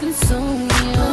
consume you.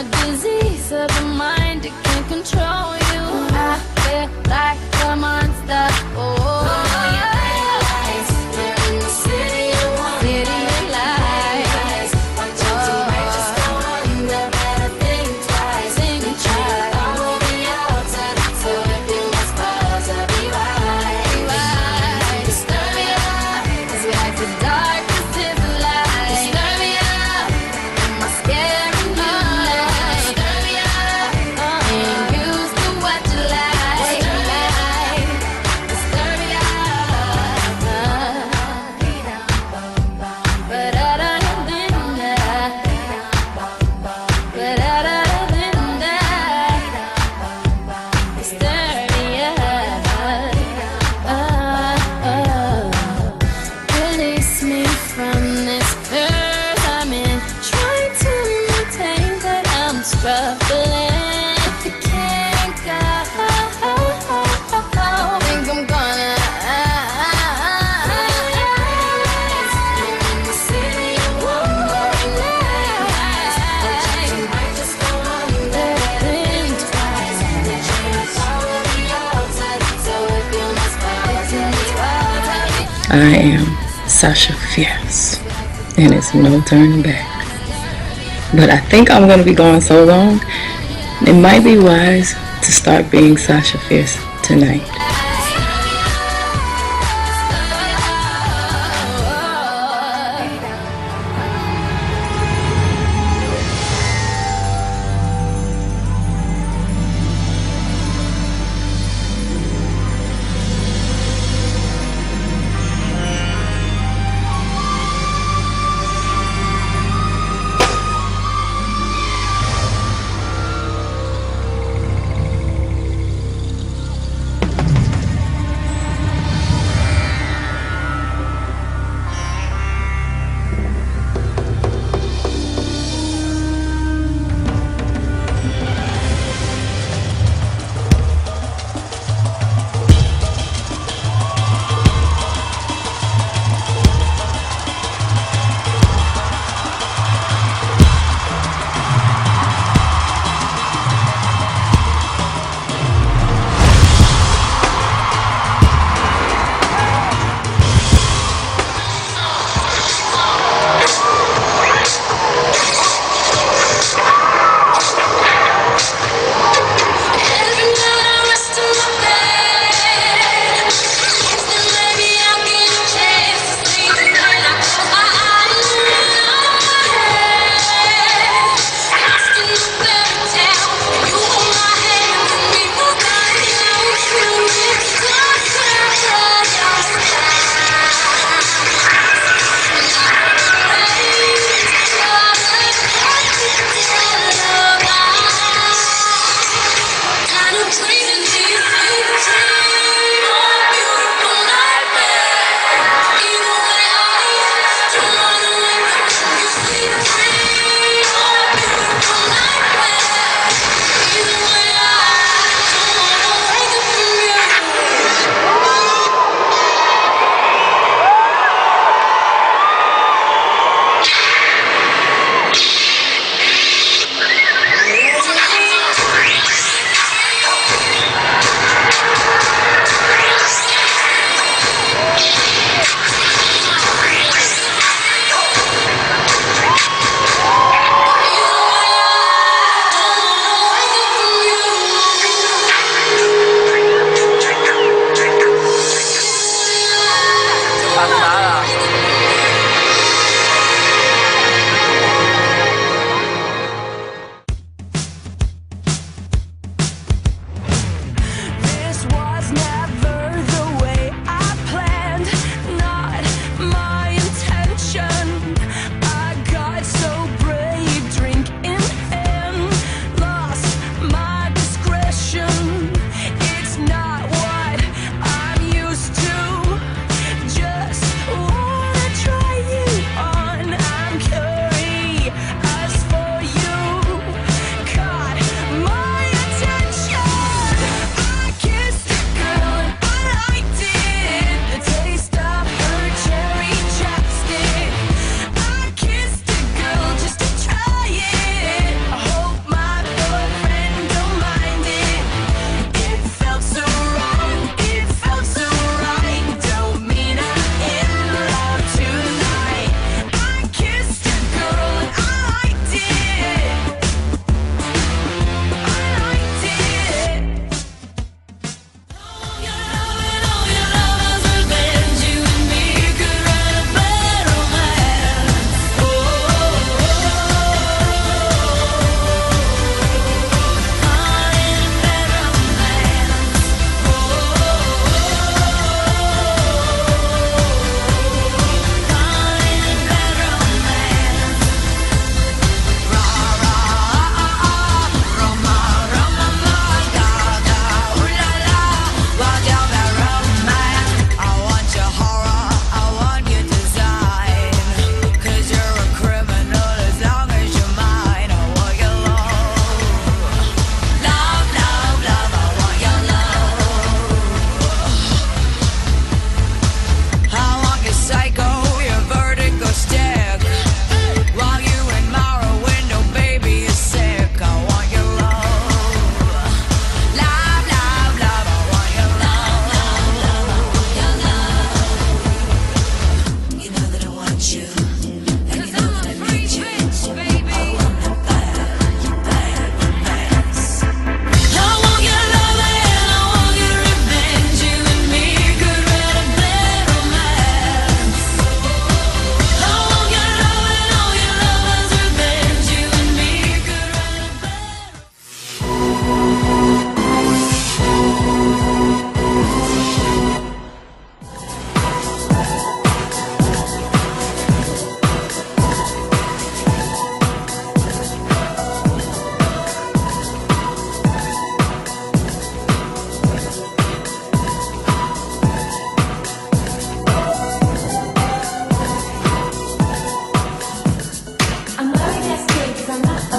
A disease of the mind, it can't control you. I feel like a monster. Oh, you're in the city of lies. Watch out, you might just go under. Better think twice. Think twice. I will be outside, so if you must pause, I'll be right. Disturbia, 'cause we like the darkest is the light. Disturbia, am I scaring you now? Disturbia, and used to what you like. Disturbia, but other than that, but other than that, Disturbia. Release me from this curse I'm in. Trying to maintain, but I'm struggling. If you can't go, think I'm gonna. You're in the city of wandering lights. You might just go under. Think twice. I will be outside, so if you must pause, I am Sasha Fierce, and it's no turning back. But I think I'm going to be going so long, it might be wise to start being Sasha Fierce tonight.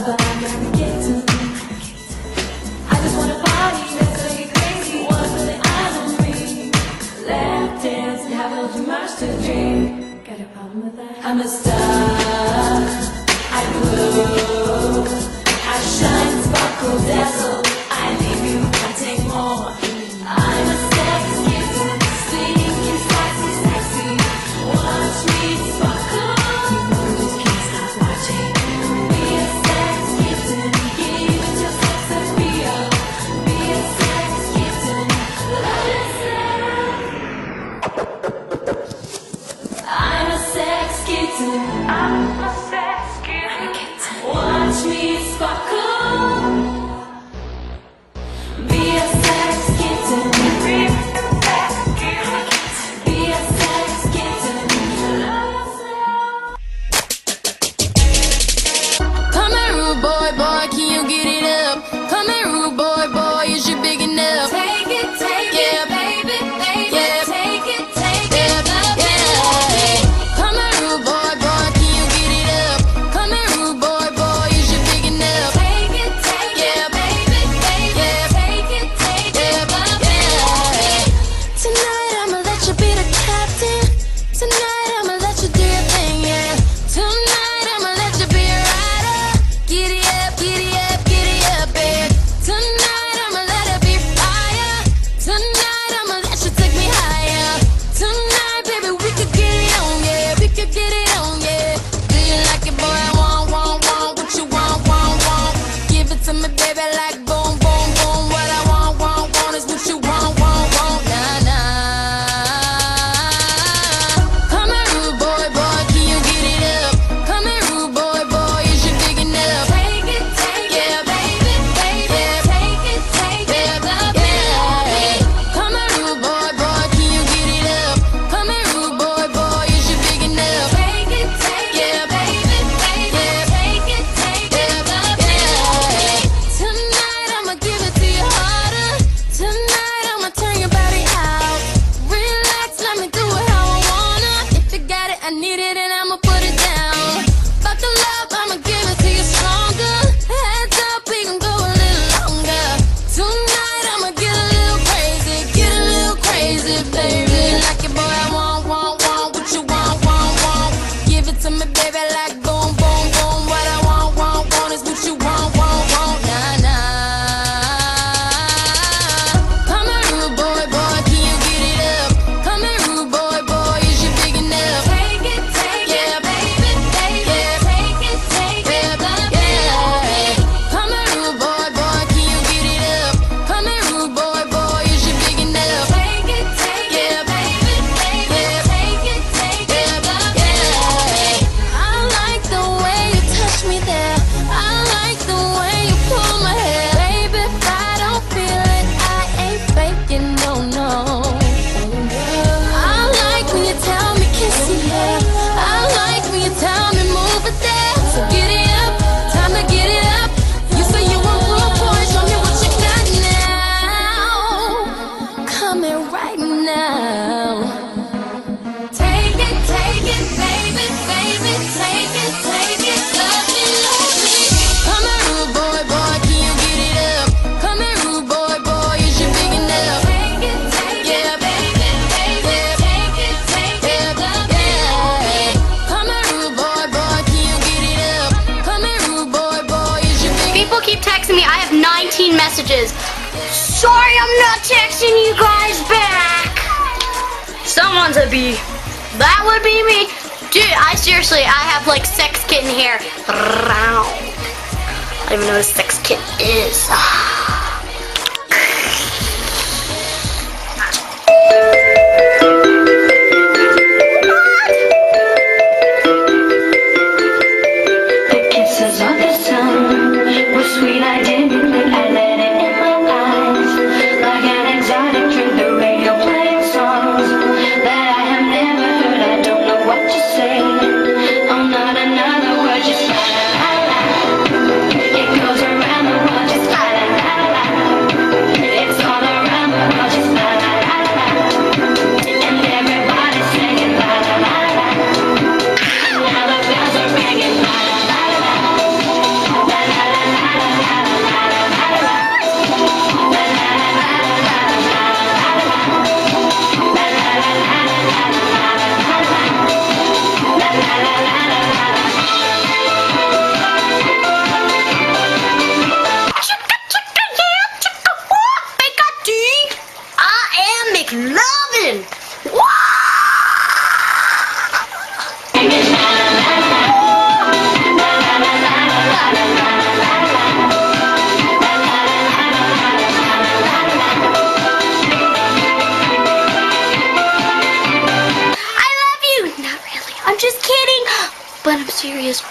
but I'm gonna get to. I just wanna party, let's go get crazy. Wanna put the eyes on me. Laugh, dance, and have a little too much to drink. Got a problem with that? I'm a star. I glow. I shine, sparkle, dazzle. I leave you wanting more. I'm a sex kitten, sneaky, sassy, sexy. Watch me sparkle. Just can't stop watching. Be a sex kitten, give it your sex appeal. Be a sex kitten, love yourself. I'm a sex kitten. I'm a sex kitten. Watch me sparkle. Be a sex kitten. Be a sex kitten. Be a sex kitten. Love yourself. Come here, rude boy, boy, can you get it up? Come here, rude boy, boy, is you big enough? Take it, Yeah. baby, baby. Yeah. Take it, Yeah, yeah. Come here, rude boy, boy, can you get it up? Come here, rude boy, boy, is you big enough? take it, Yeah. baby, baby. Yeah. Take it, Yeah. baby. Tonight I'ma let you be the captain. Tonight I'ma let you do your thing, yeah. Tonight I'ma let you be a rider. Giddy up, giddy up, giddy up, babe. Tonight I'ma let it be fire. Tonight I'ma let you take me higher. Tonight, baby, we could get it on, yeah. We could get it on, yeah. Do you like it, boy? Want, what you want, Give it to me, baby, like boom, boom, boom. What I want is what you want, nah, nah. Come here, rude boy, boy, can you get it up? Come here, rude boy, boy, is you big enough? Take it, Yeah. baby, baby. Yeah. Take it, Yeah. Come here, rude boy, boy, can you get it up? Come here, rude boy, boy, is you big enough? Take it, Yeah. baby, baby. Take it, Yeah. Tonight I'ma give it to you harder. Tonight I'ma turn your body out. Relax, let me do it how I wanna. If you got it, I need it, and I'ma put it down. Buckle up, I'ma give it to you stronger. Heads up, we gon' go a little longer. Tonight I'ma get a little crazy, baby. Like it, boy, I want what you want. Give it to me, baby, like boom, boom, boom. What I want is what you want, nah, nah. Come here, rude boy, boy, can you get it up? Come here, rude boy, boy, is you big enough? take it, Yeah. baby, baby. Yeah. Take it, Yeah. Come here, rude boy, boy, can you get it up? Come here, rude boy, boy, is you big enough? Take it, Yeah. baby, baby. Yeah. Take it, Yeah. I like the way you touch me there. I like the way you pull my hair. Baby, if I don't feel it, I ain't faking, no. I like when you tell me kiss me there. I like when you tell me move it there. So get it up, time to get it up. You say you want real boy, show me what you got now. Come here right now. Take it, baby, baby. Take it, love me. Come here, rude boy, boy, can you get it up? Come here, rude boy, boy, is you big enough? Take it, Yeah. baby, baby. Take it, love me. Come here, rude boy, boy, can you get it up? Come here, rude boy, is you big People keep texting me. I have 19 messages. Sorry, I'm not texting you guys back. Someone's a bee. That would be me. Dude, I have like sex kitten hair. I don't even know what a sex kitten is. The kisses of the sun were sweet. I didn't think I let it in my eyes. Like an exotic drink, the radio playing songs that I have never heard. I don't know what to say. Oh, not another word, just la la la la. It goes around the world, just la la la serious